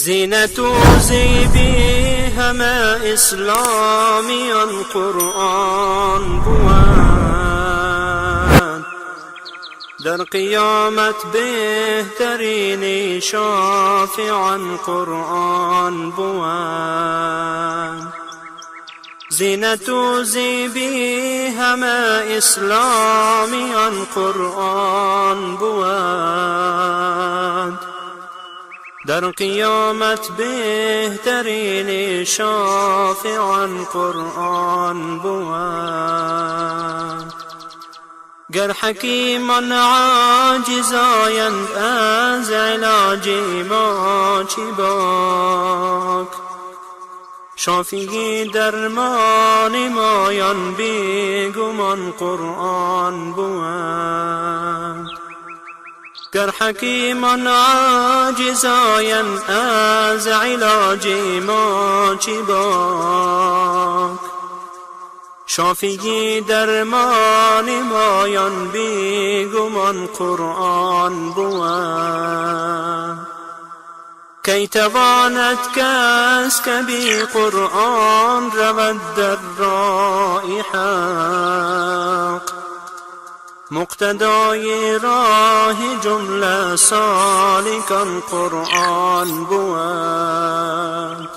زینت و زیبی همه اسلامیان قرآن بود، در قیامت بهترین شافعان قرآن بود. زینت و زیبی همه اسلامیان قرآن بود، در قیامت بهترین شافعان قرآن بود. گر حکیمان عاجز آیند از علاج ما چی باک، شافی درمان مایان بیگمان قرآن بود. گر حکیمان عاجز آیند از علاج ما چی باک، شافی درمان مایان بیگمان قرآن بود. کی تواند کس که بی قرآن رود در راه حق، مقتدای راه جمله سالکان قرآن بود.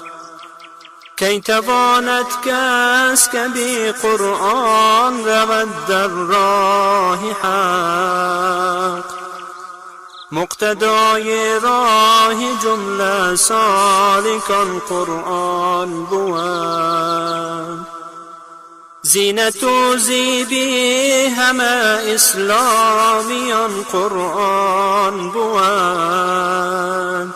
کی تواند کس که بی قرآن رود در راه حق، مقتدای راه جمله سالکان قرآن بود. زینت و زیبی همه اسلامیان قرآن بود،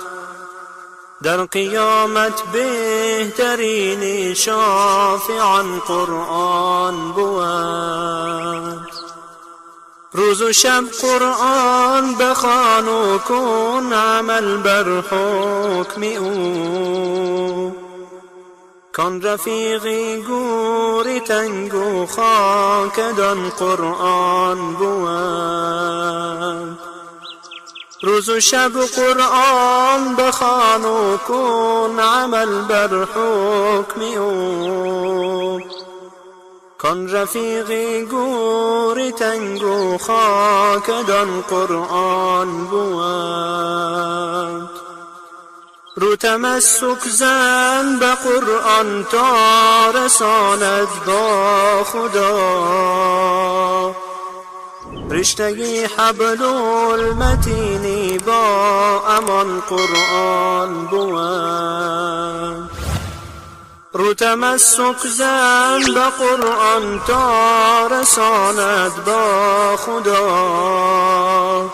در قیامت بهترین شافعان قرآن بود. روز و شب قرآن بخوان و کن عمل بر حکم او، کان رفیقی گوری تنگ و خاکدان قرآن بود. روز و شب قرآن بخوان و کن عمل بر حکم او، کان رفیقی گوری تنگ و خاکدان قرآن بود. رو تمسک زن به قرآن تا رساند با خدا، رشته حبل المتین با امان قرآن بود. رو تمسک زن به قرآن تا رساند با خدا،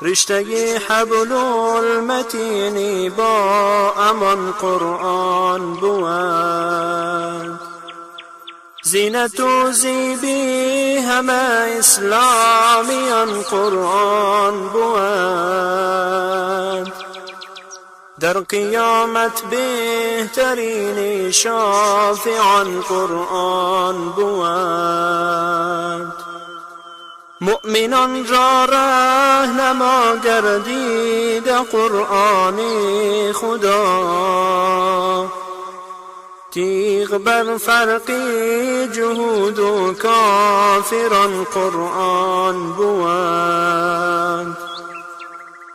رشته حبل المتین با امان قرآن بود. زینت و زیبی همه اسلامیان قرآن بود، در قیامت بهترین شافعان قرآن بود. مؤمنان را رهنما گردید قرآن خدا، تیغ بر فرقی جهود و کافران قرآن بود.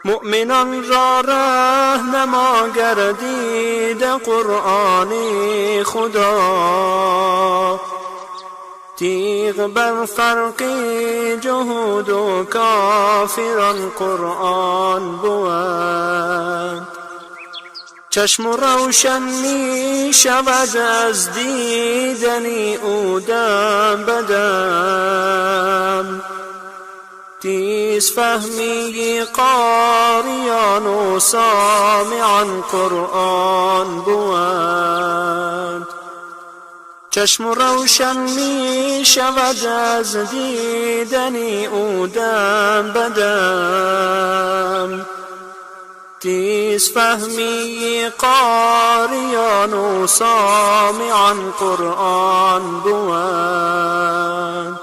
مؤمنان را رهنما گردید قرآن خدا، تیغ بر فرقی جهود و کافران قرآن بود. چشم روشن می شود از دیدنی او دم بدم، تیز فهمی قاریان و سامعان قرآن بود. چشم روشن می شود از دیدنی او دم بدم، تیز فهمی قاریان و سامعان قرآن بود.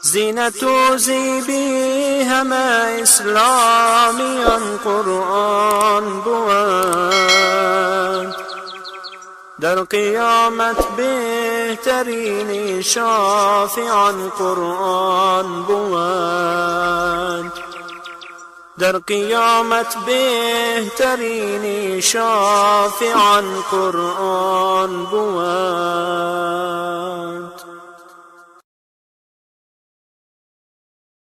زینت و زیبی همه اسلامیان قرآن بود. در قیامت بهترین شافعان قرآن بود. در قیامت بهترین شافعان قرآن بود.